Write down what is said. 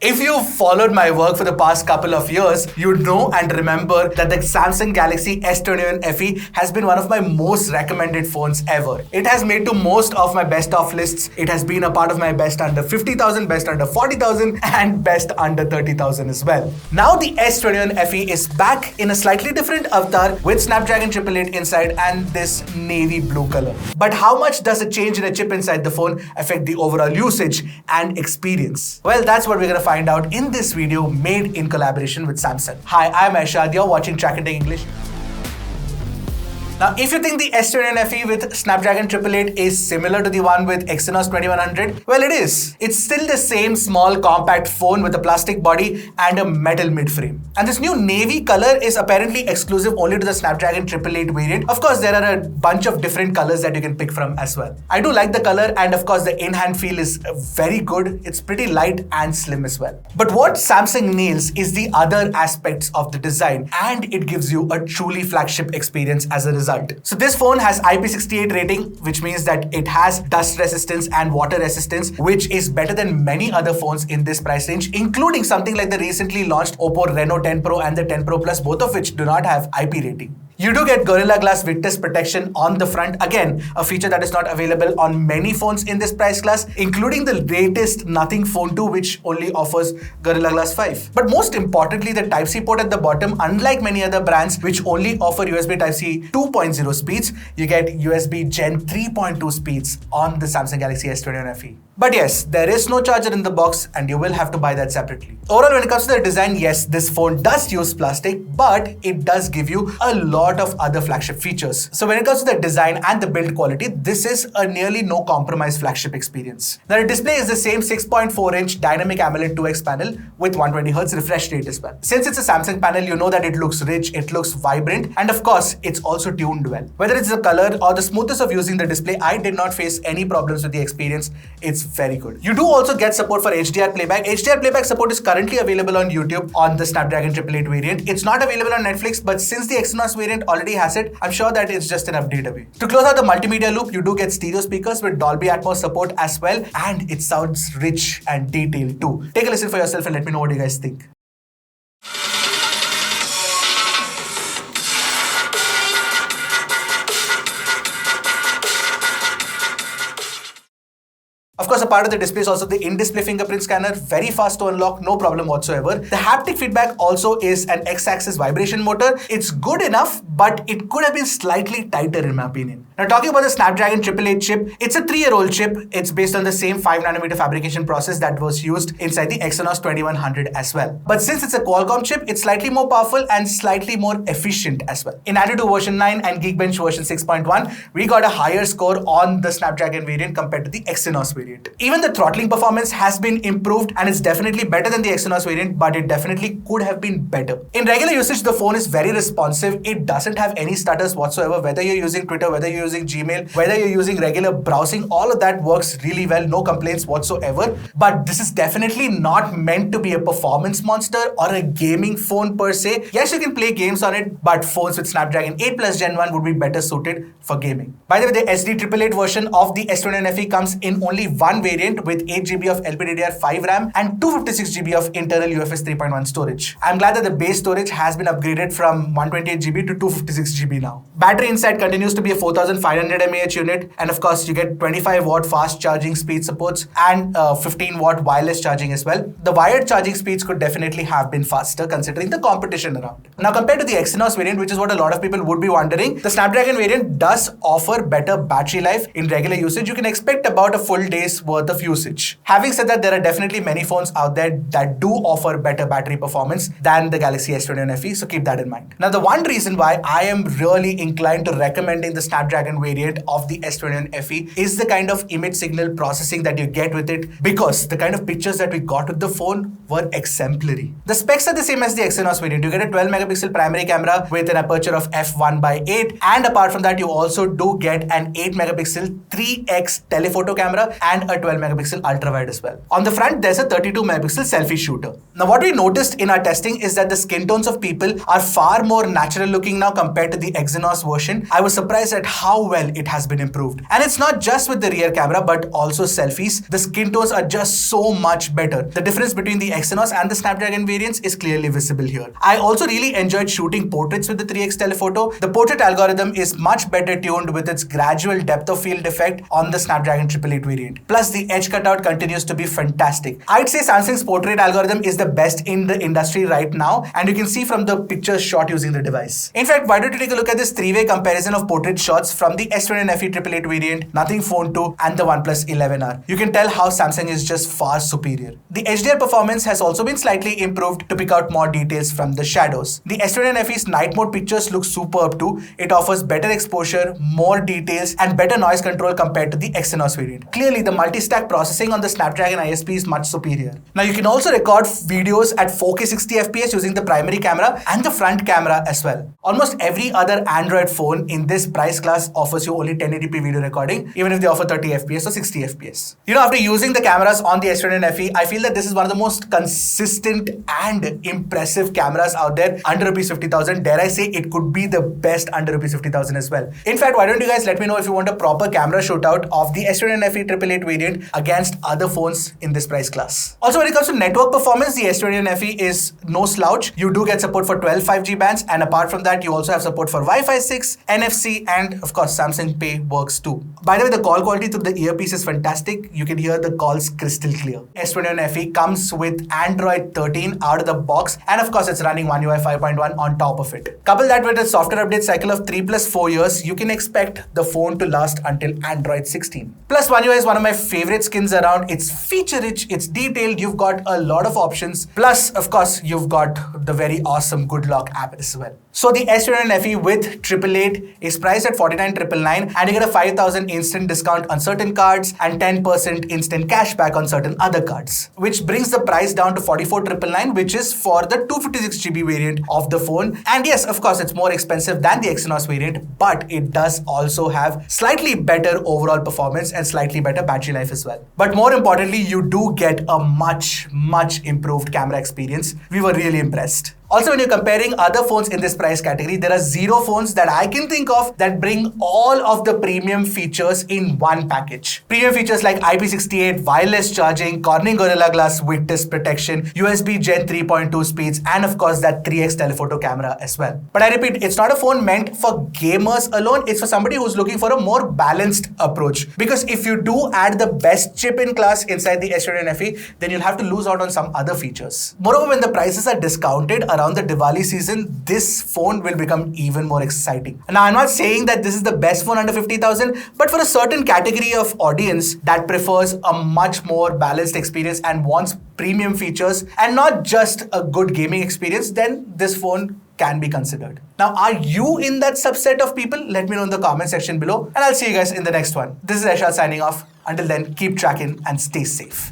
If you've followed my work for the past couple of years, you know and remember that the Samsung Galaxy S21 FE has been one of my most recommended phones ever. It has made to most of my best of lists. It has been a part of my best under 50,000, best under 40,000 and best under 30,000 as well. Now the S21 FE is back in a slightly different avatar with Snapdragon 888 inside and this navy blue color. But how much does a change in a chip inside the phone affect the overall usage and experience? Well, that's what we're going to find out in this video made in collaboration with Samsung. Hi, I'm Ashad. You're watching Trakin English. Now, if you think the S21 FE with Snapdragon 888 is similar to the one with Exynos 2100, well, it is. It's still the same small compact phone with a plastic body and a metal mid-frame. And this new navy color is apparently exclusive only to the Snapdragon 888 variant. Of course, there are a bunch of different colors that you can pick from as well. I do like the color, and of course, the in-hand feel is very good. It's pretty light and slim as well. But what Samsung nails is the other aspects of the design, and it gives you a truly flagship experience as a result. So this phone has IP68 rating, which means that it has dust resistance and water resistance, which is better than many other phones in this price range, including something like the recently launched Oppo Reno 10 Pro and the 10 Pro Plus, both of which do not have IP rating. You do get Gorilla Glass witness protection on the front, again, a feature that is not available on many phones in this price class, including the latest Nothing Phone 2, which only offers Gorilla Glass 5. But most importantly, the Type-C port at the bottom, unlike many other brands which only offer USB Type-C 2.0 speeds, you get USB Gen 3.2 speeds on the Samsung Galaxy S21 FE. But yes, there is no charger in the box and you will have to buy that separately. Overall, when it comes to the design, yes, this phone does use plastic, but it does give you a lot of other flagship features. So when it comes to the design and the build quality, this is a nearly no compromise flagship experience. Now the display is the same 6.4-inch dynamic AMOLED 2X panel with 120Hz refresh rate as well. Since it's a Samsung panel, you know that it looks rich, it looks vibrant, and of course, it's also tuned well. Whether it's the color or the smoothness of using the display, I did not face any problems with the experience. It's very good. You do also get support for HDR playback. HDR playback support is currently available on YouTube on the Snapdragon 888 variant. It's not available on Netflix, but since the Exynos variant already has it, I'm sure that it's just an update away. To close out the multimedia loop, you do get stereo speakers with Dolby Atmos support as well, and it sounds rich and detailed too. Take a listen for yourself and let me know what you guys think. Of course, a part of the display is also the in-display fingerprint scanner, very fast to unlock, no problem whatsoever. The haptic feedback also is an X-axis vibration motor. It's good enough, but it could have been slightly tighter in my opinion. Now talking about the Snapdragon 888 chip, it's a 3-year-old chip. It's based on the same 5nm fabrication process that was used inside the Exynos 2100 as well. But since it's a Qualcomm chip, it's slightly more powerful and slightly more efficient as well. In AnTuTu version 9 and Geekbench version 6.1, we got a higher score on the Snapdragon variant compared to the Exynos variant. Even the throttling performance has been improved and it's definitely better than the Exynos variant, but it definitely could have been better. In regular usage, the phone is very responsive. It doesn't have any stutters whatsoever, whether you're using Twitter, whether you're using Gmail, whether you're using regular browsing, all of that works really well, no complaints whatsoever. But this is definitely not meant to be a performance monster or a gaming phone per se. Yes, you can play games on it, but phones with Snapdragon 8 Plus Gen 1 would be better suited for gaming. By the way, the SD888 version of the S21 FE comes in only one variant with 8GB of LPDDR5 RAM and 256GB of internal UFS 3.1 storage. I'm glad that the base storage has been upgraded from 128GB to 256GB now. Battery inside continues to be a 4500 mAh unit, and of course you get 25W fast charging speed supports and 15W wireless charging as well. The wired charging speeds could definitely have been faster considering the competition around. Now compared to the Exynos variant, which is what a lot of people would be wondering, the Snapdragon variant does offer better battery life. In regular usage, you can expect about a full day's worth of usage. Having said that, there are definitely many phones out there that do offer better battery performance than the Galaxy S21 FE, so keep that in mind. Now the one reason why I am really inclined to recommending the Snapdragon variant of the S21 FE is the kind of image signal processing that you get with it, because the kind of pictures that we got with the phone were exemplary. The specs are the same as the Exynos variant. You get a 12 megapixel primary camera with an aperture of f1/8, and apart from that you also do get an 8 megapixel 3x telephoto camera and a 12 megapixel ultra wide as well. On the front, there's a 32 megapixel selfie shooter. Now, what we noticed in our testing is that the skin tones of people are far more natural looking now compared to the Exynos version. I was surprised at how well it has been improved. And it's not just with the rear camera, but also selfies. The skin tones are just so much better. The difference between the Exynos and the Snapdragon variants is clearly visible here. I also really enjoyed shooting portraits with the 3x telephoto. The portrait algorithm is much better tuned with its gradual depth of field effect on the Snapdragon 888 variant. Plus, the edge cutout continues to be fantastic. I'd say Samsung's portrait algorithm is the best in the industry right now, and you can see from the pictures shot using the device. In fact, why don't you take a look at this three-way comparison of portrait shots from the S21 FE 888 variant, Nothing Phone 2, and the OnePlus 11R. You can tell how Samsung is just far superior. The HDR performance has also been slightly improved to pick out more details from the shadows. The S21 FE's night mode pictures look superb too. It offers better exposure, more details, and better noise control compared to the Exynos variant. Clearly, the multi-stack processing on the Snapdragon ISP is much superior. Now, you can also record videos at 4K 60 FPS using the primary camera and the front camera as well. Almost every other Android phone in this price class offers you only 1080p video recording, even if they offer 30 FPS or 60 FPS. You know, after using the cameras on the S21 FE, I feel that this is one of the most consistent and impressive cameras out there under Rs 50,000. Dare I say it could be the best under Rs 50,000 as well. In fact, why don't you guys let me know if you want a proper camera shootout of the S21 FE 888 variant against other phones in this price class. Also, when it comes to network performance, the S21 FE is no slouch. You do get support for 12 5G bands, and apart from that, you also have support for Wi-Fi 6, NFC, and of course, Samsung Pay works too. By the way, the call quality through the earpiece is fantastic. You can hear the calls crystal clear. S21 FE comes with Android 13 out of the box, and of course, it's running One UI 5.1 on top of it. Couple that with a software update cycle of 3 plus 4 years, you can expect the phone to last until Android 16. Plus, One UI is one of my favorite skins around. It's feature-rich, it's detailed, you've got a lot of options. Plus, of course, you've got the very awesome Good Lock app as well. So the S21 FE with 888 is priced at 49,999, and you get a 5,000 instant discount on certain cards and 10% instant cashback on certain other cards, which brings the price down to 44,999, which is for the 256GB variant of the phone. And yes, of course, it's more expensive than the Exynos variant, but it does also have slightly better overall performance and slightly better battery life as well. But more importantly, you do get a much improved camera experience. We were really impressed. Also, when you're comparing other phones in this price category, there are zero phones that I can think of that bring all of the premium features in one package. Premium features like IP68, wireless charging, Corning Gorilla Glass witness protection, USB Gen 3.2 speeds, and of course that 3x telephoto camera as well. But I repeat, it's not a phone meant for gamers alone. It's for somebody who's looking for a more balanced approach. Because if you do add the best chip in class inside the S21 FE, then you'll have to lose out on some other features. Moreover, when the prices are discounted around the Diwali season, this phone will become even more exciting. Now, I'm not saying that this is the best phone under 50,000, but for a certain category of audience that prefers a much more balanced experience and wants premium features and not just a good gaming experience, then this phone can be considered. Now, are you in that subset of people? Let me know in the comment section below, and I'll see you guys in the next one. This is Aishad signing off. Until then, keep tracking and stay safe.